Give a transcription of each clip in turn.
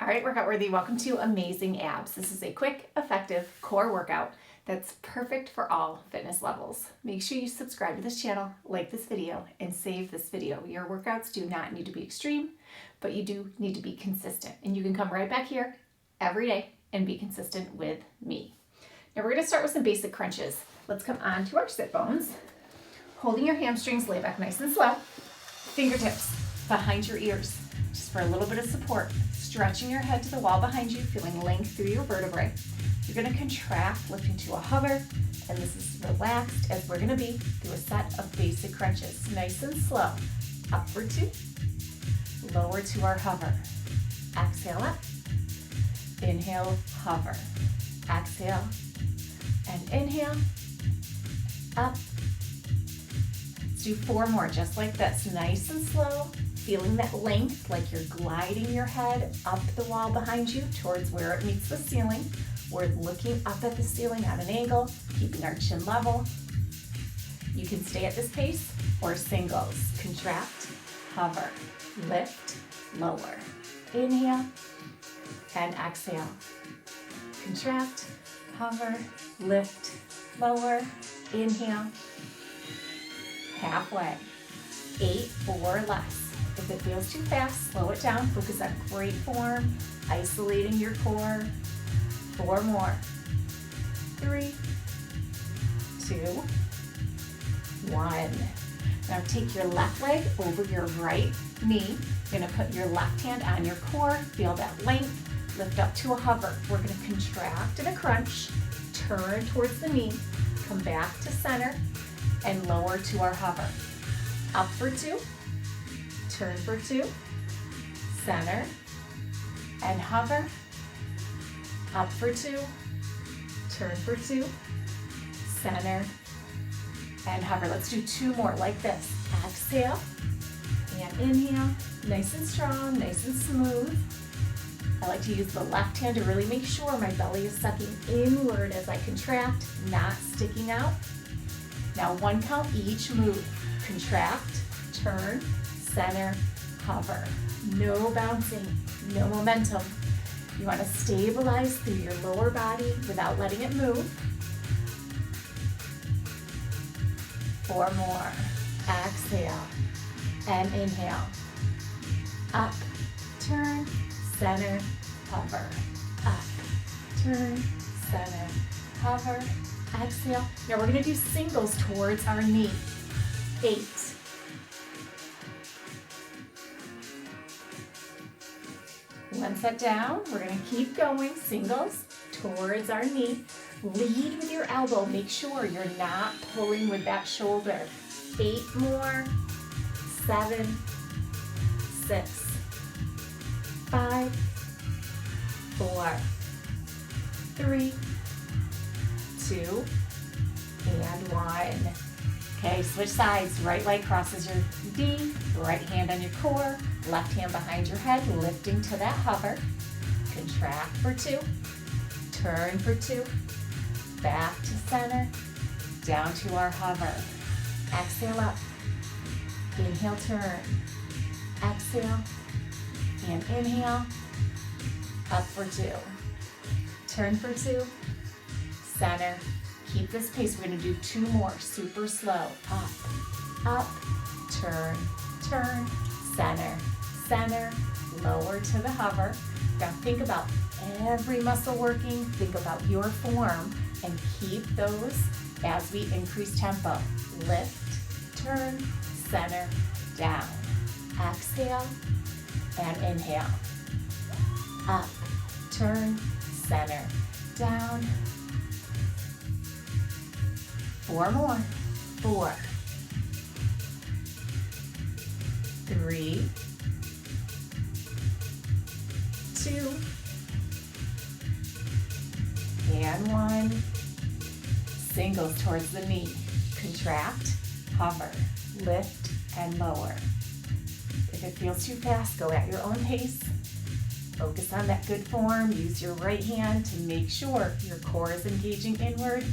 All right, workout worthy, welcome to Amazing Abs. This is a quick, effective core workout that's perfect for all fitness levels. Make sure you subscribe to this channel, like this video, and save this video. Your workouts do not need to be extreme, but you do need to be consistent. And you can come right back here every day and be consistent with me. Now we're gonna start with some basic crunches. Let's come on to our sit bones. Holding your hamstrings, lay back nice and slow. Fingertips behind your ears, just for a little bit of support. Stretching your head to the wall behind you, feeling length through your vertebrae. You're gonna contract, lifting to a hover, and this is relaxed as we're gonna be through a set of basic crunches. Nice and slow. Up for 2, lower to our hover. Exhale up, inhale, hover. Exhale, and inhale, up. Let's do 4 more, just like this, nice and slow. Feeling that length, like you're gliding your head up the wall behind you towards where it meets the ceiling. We're looking up at the ceiling at an angle, keeping our chin level. You can stay at this pace or singles. Contract, hover, lift, lower. Inhale and exhale. Contract, hover, lift, lower. Inhale. Halfway. 8 or less. If it feels too fast, slow it down. Focus on great form, isolating your core. 4 more. 3, 2, 1. Now take your left leg over your right knee. You're gonna put your left hand on your core. Feel that length. Lift up to a hover. We're gonna contract in a crunch. Turn towards the knee. Come back to center and lower to our hover. Up for 2. Turn for 2, center, and hover. Up for 2, turn for 2, center, and hover. Let's do 2 more like this. Exhale, and inhale, nice and strong, nice and smooth. I like to use the left hand to really make sure my belly is sucking inward as I contract, not sticking out. Now 1 count each move. Contract, turn, center, hover. No bouncing, no momentum. You want to stabilize through your lower body without letting it move. 4 more. Exhale and inhale. Up, turn, center, hover. Up, turn, center, hover. Exhale. Now we're going to do singles towards our knee. 8. One set down, we're gonna keep going, singles towards our knee. Lead with your elbow, make sure you're not pulling with that shoulder. 8 more, 7, 6, 5, 4, 3, 2, and 1. Okay, switch sides. Right leg crosses your knee, right hand on your core, left hand behind your head, lifting to that hover. Contract for 2, turn for 2, back to center, down to our hover. Exhale up, inhale, turn, exhale, and inhale, up for 2, turn for 2, center. Keep this pace. We're going to do 2 more, super slow. Up, up, turn, turn, center, center, lower to the hover. Now think about every muscle working. Think about your form and keep those as we increase tempo. Lift, turn, center, down. Exhale and inhale. Up, turn, center, down. 4 more. 4, 3, 2, and 1. Singles towards the knee. Contract, hover, lift, and lower. If it feels too fast, go at your own pace. Focus on that good form. Use your right hand to make sure your core is engaging inward,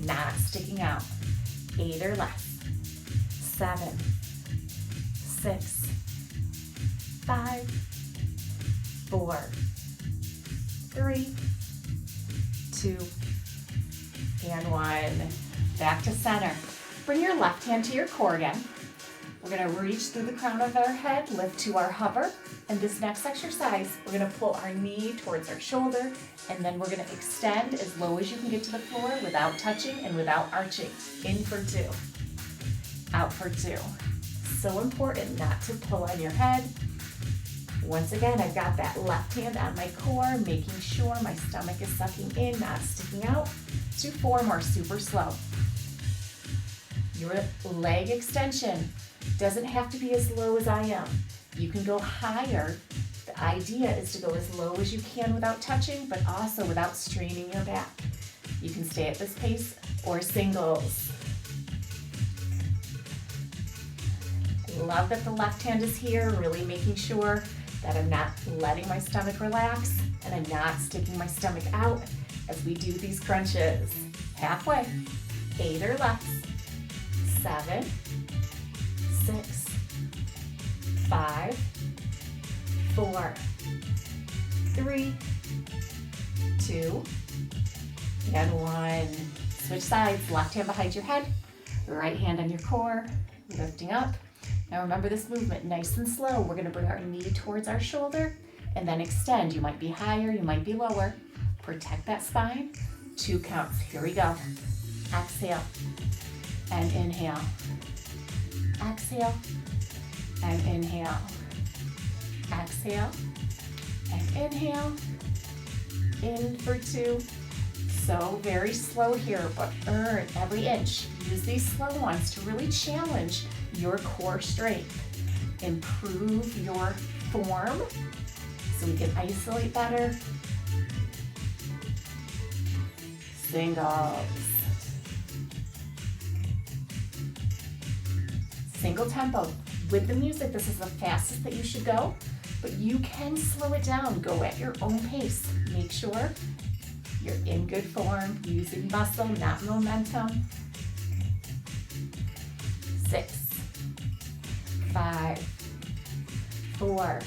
not sticking out. 8 or less. 7, 6, 5, 4, 3, 2, and 1. Back to center. Bring your left hand to your core again. We're gonna reach through the crown of our head, lift to our hover. And this next exercise, we're gonna pull our knee towards our shoulder, and then we're gonna extend as low as you can get to the floor without touching and without arching. In for 2, out for 2. So important not to pull on your head. Once again, I've got that left hand on my core, making sure my stomach is sucking in, not sticking out. Let's do 4 more, super slow. Your leg extension doesn't have to be as low as I am. You can go higher. The idea is to go as low as you can without touching, but also without straining your back. You can stay at this pace or singles. Love that the left hand is here, really making sure that I'm not letting my stomach relax and I'm not sticking my stomach out as we do these crunches. Halfway, 8 or less, 7, 6, 5, 4, 3, 2, and 1. Switch sides, left hand behind your head, right hand on your core, lifting up. Now remember this movement, nice and slow. We're gonna bring our knee towards our shoulder and then extend. You might be higher, you might be lower. Protect that spine. 2 counts, here we go. Exhale and inhale. Exhale and inhale. Exhale and inhale. In for 2. So very slow here, but earn every inch. Use these slow ones to really challenge your core strength. Improve your form so we can isolate better. Singles. Single tempo. With the music, this is the fastest that you should go, but you can slow it down. Go at your own pace. Make sure you're in good form, using muscle, not momentum. 6, 5, 4,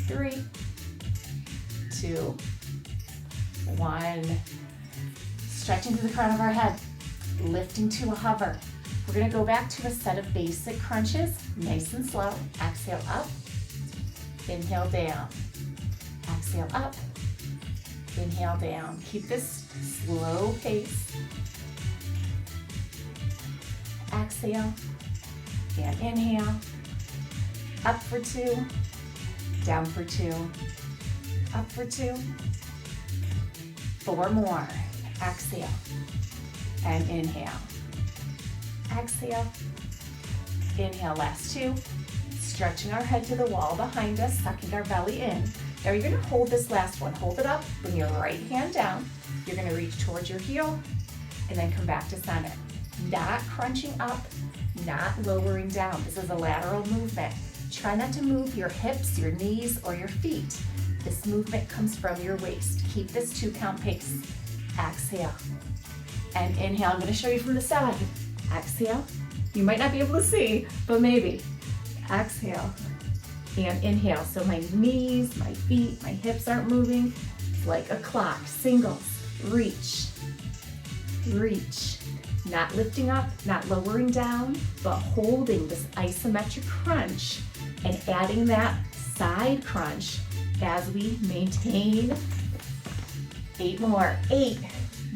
3, 2, 1. Stretching through the crown of our head, lifting to a hover. We're gonna go back to a set of basic crunches, nice and slow. Exhale up, inhale down. Exhale up, inhale down. Keep this slow pace. Exhale and inhale. Up for 2, down for 2, up for 2. 4 more. Exhale and inhale. Exhale, inhale, last 2. Stretching our head to the wall behind us, sucking our belly in. Now you're gonna hold this last one. Hold it up, bring your right hand down. You're gonna reach towards your heel and then come back to center. Not crunching up, not lowering down. This is a lateral movement. Try not to move your hips, your knees, or your feet. This movement comes from your waist. Keep this 2 count pace. Exhale and inhale. I'm gonna show you from the side. Exhale. You might not be able to see, but maybe. Exhale and inhale. So my knees, my feet, my hips aren't moving. It's like a clock. Singles. Reach. Reach. Not lifting up, not lowering down, but holding this isometric crunch and adding that side crunch as we maintain. 8 more. 8.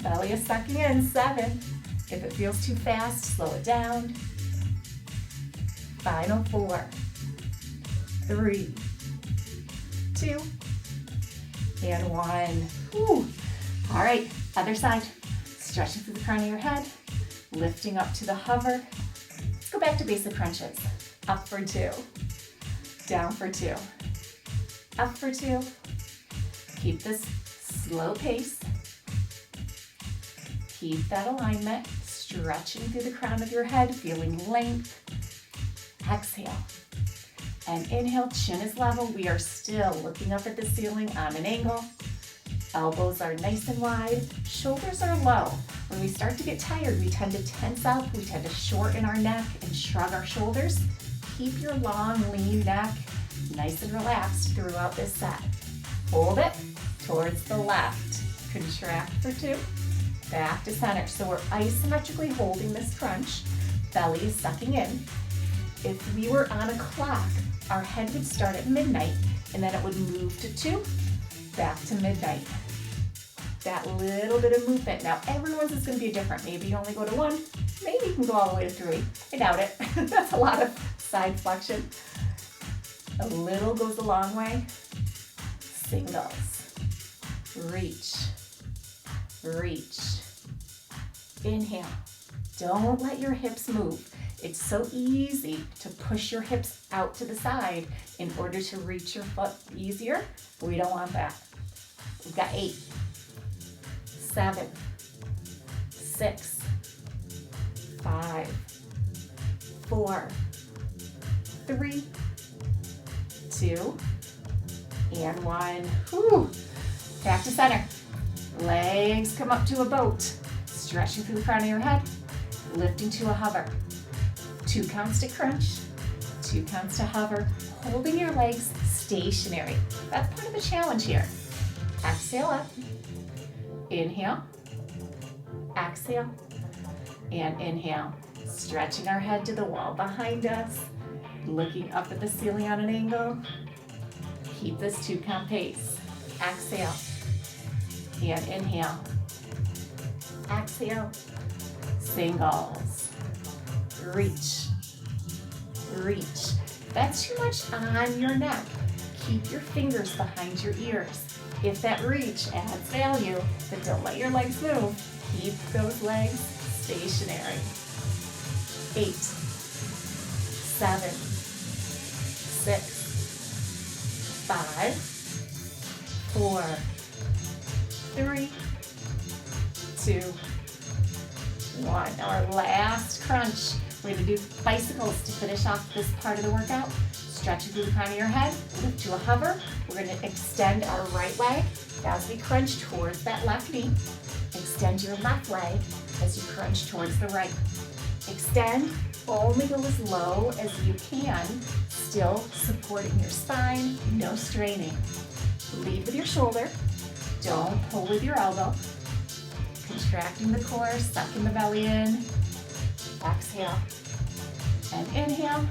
Belly is sucking in. 7. If it feels too fast, slow it down. Final 4, 3, 2, and 1. Whew. All right, other side. Stretching through the crown of your head, lifting up to the hover. Let's go back to basic crunches. Up for 2, down for 2, up for 2. Keep this slow pace. Keep that alignment, stretching through the crown of your head, feeling length. Exhale and inhale, chin is level. We are still looking up at the ceiling on an angle. Elbows are nice and wide, shoulders are low. When we start to get tired, we tend to tense up, we tend to shorten our neck and shrug our shoulders. Keep your long, lean neck nice and relaxed throughout this set. Hold it, towards the left. Contract for 2. Back to center. So we're isometrically holding this crunch. Belly is sucking in. If we were on a clock, our head would start at midnight and then it would move to 2, back to midnight. That little bit of movement. Now everyone's is going to be different. Maybe you only go to 1, maybe you can go all the way to 3. I doubt it. That's a lot of side flexion. A little goes a long way. Singles. Reach. Reach. Inhale. Don't let your hips move. It's so easy to push your hips out to the side in order to reach your foot easier. We don't want that. We've got 8, 7, 6, 5, 4, 3, 2, and 1. Whew. Back to center. Legs come up to a boat. Stretching through the crown of your head. Lifting to a hover. 2 counts to crunch. 2 counts to hover. Holding your legs stationary. That's part of the challenge here. Exhale up. Inhale. Exhale. And inhale. Stretching our head to the wall behind us. Looking up at the ceiling on an angle. Keep this 2 count pace. Exhale. And inhale. Exhale. Singles. Reach. Reach. If that's too much on your neck, keep your fingers behind your ears. If that reach adds value, but don't let your legs move. Keep those legs stationary. 8, 7, 6, 5, 4, 3, 2, 1. Now our last crunch. We're going to do bicycles to finish off this part of the workout. Stretch through the crown of your head, lift to a hover. We're going to extend our right leg as we crunch towards that left knee. Extend your left leg as you crunch towards the right. Extend, only go as low as you can, still supporting your spine, no straining. Lead with your shoulder, don't pull with your elbow. Contracting the core, sucking the belly in. Exhale and inhale.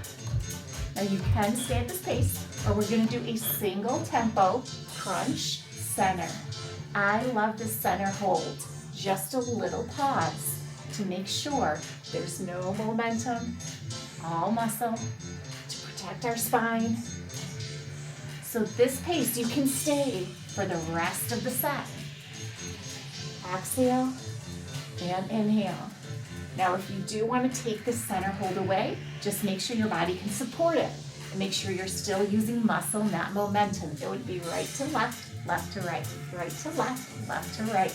Now you can stay at this pace, or we're going to do a single tempo crunch center. I love the center hold. Just a little pause to make sure there's no momentum, all muscle to protect our spine. So this pace you can stay for the rest of the set. Exhale and inhale. Now if you do want to take the center hold away, just make sure your body can support it. And make sure you're still using muscle, not momentum. It would be right to left, left to right, right to left, left to right.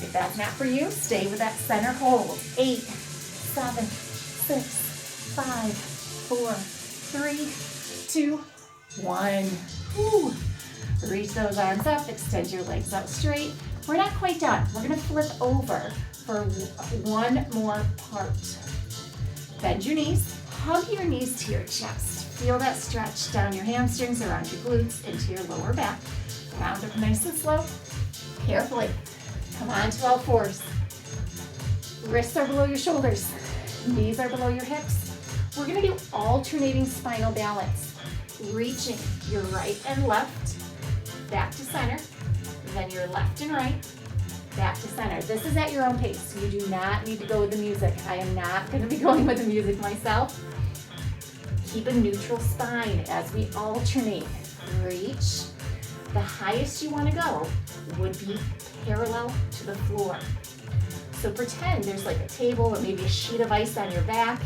If that's not for you, stay with that center hold. 8, 7, 6, 5, 4, 3, 2, 1. Whew. Reach those arms up, extend your legs out straight. We're not quite done. We're gonna flip over for one more part. Bend your knees, hug your knees to your chest. Feel that stretch down your hamstrings, around your glutes, into your lower back. Round up nice and slow. Carefully. Come on to all fours. Wrists are below your shoulders. Knees are below your hips. We're gonna do alternating spinal balance. Reaching your right and left, back to center. Then your left and right, back to center. This is at your own pace. You do not need to go with the music. I am not going to be going with the music myself. Keep a neutral spine as we alternate. Reach. The highest you want to go would be parallel to the floor. So pretend there's like a table or maybe a sheet of ice on your back,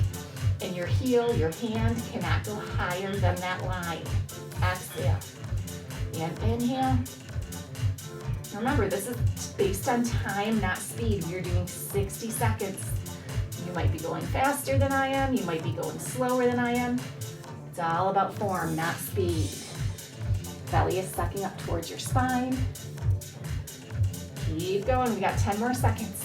and your heel, your hand cannot go higher than that line. Exhale. And inhale. Remember, this is based on time, not speed. You're doing 60 seconds. You might be going faster than I am. You might be going slower than I am. It's all about form, not speed. Belly is sucking up towards your spine. Keep going. We got 10 more seconds.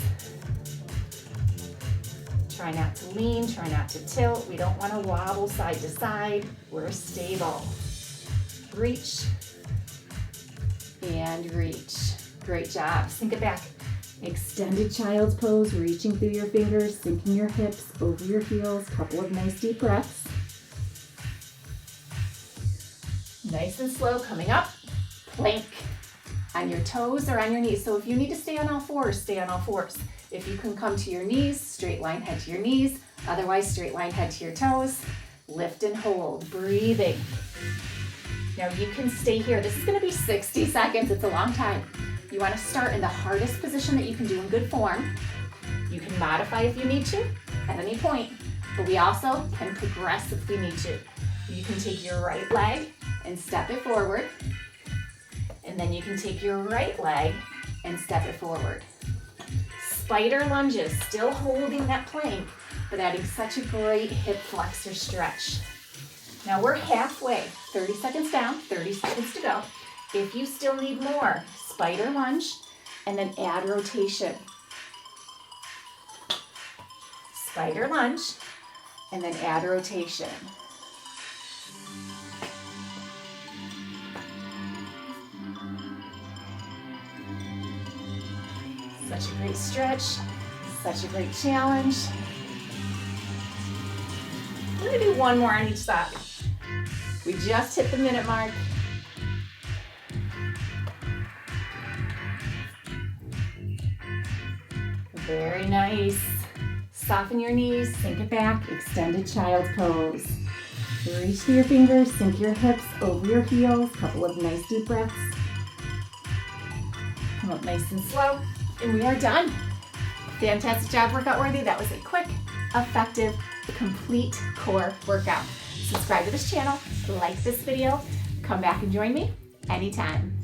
Try not to lean. Try not to tilt. We don't want to wobble side to side. We're stable. Reach. and reach. Great job. Sink it back. Extended child's pose, reaching through your fingers, sinking your hips over your heels. Couple of nice deep breaths. Nice and slow, coming up. Plank on your toes or on your knees. So if you need to stay on all fours, stay on all fours. If you can come to your knees, straight line head to your knees. Otherwise, straight line head to your toes. Lift and hold, breathing. Now you can stay here. This is gonna be 60 seconds. It's a long time. You wanna start in the hardest position that you can do in good form. You can modify if you need to at any point, but we also can progress if we need to. You can take your right leg and step it forward, and then you can take your right leg and step it forward. Spider lunges, still holding that plank, but adding such a great hip flexor stretch. Now we're halfway, 30 seconds down, 30 seconds to go. If you still need more, spider lunge, and then add rotation. Spider lunge, and then add rotation. Such a great stretch, such a great challenge. We're gonna do one more on each side. We just hit the minute mark. Very nice. Soften your knees, sink it back, extended child's pose. Reach through your fingers, sink your hips over your heels. Couple of nice deep breaths. Come up nice and slow, and we are done. Fantastic job, workout worthy. That was a quick, effective, complete core workout. Subscribe to this channel, like this video, come back and join me anytime.